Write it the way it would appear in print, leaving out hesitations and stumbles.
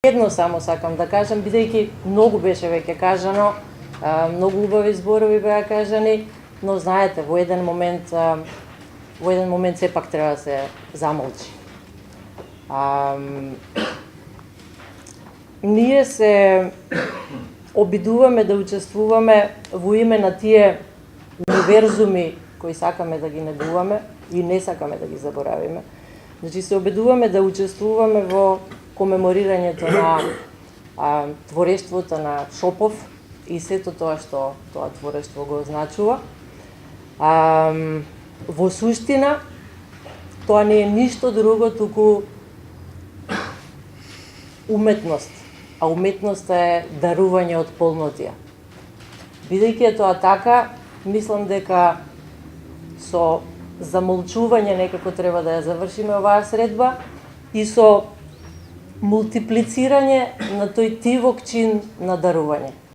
Едно само сакам да кажам, бидејќи многу беше веќе кажано, многу убави зборови беа кажани, но знаете, во еден момент сепак треба да се замолчи. Ние се обидуваме да учествуваме во име на тие универзуми кои сакаме да ги негуваме и не сакаме да ги заборавиме. Значи се обидуваме да учествуваме во комеморирањето на творештвото на Шопов и сето тоа што тоа творештво го означува. Во суштина, тоа не е ништо друго туку уметност, а уметноста е дарување од полнотија. Бидејќи е тоа така, мислам дека со замолчување некако треба да ја завршиме оваа средба и со мултиплицирање на тој тивок чин на дарување.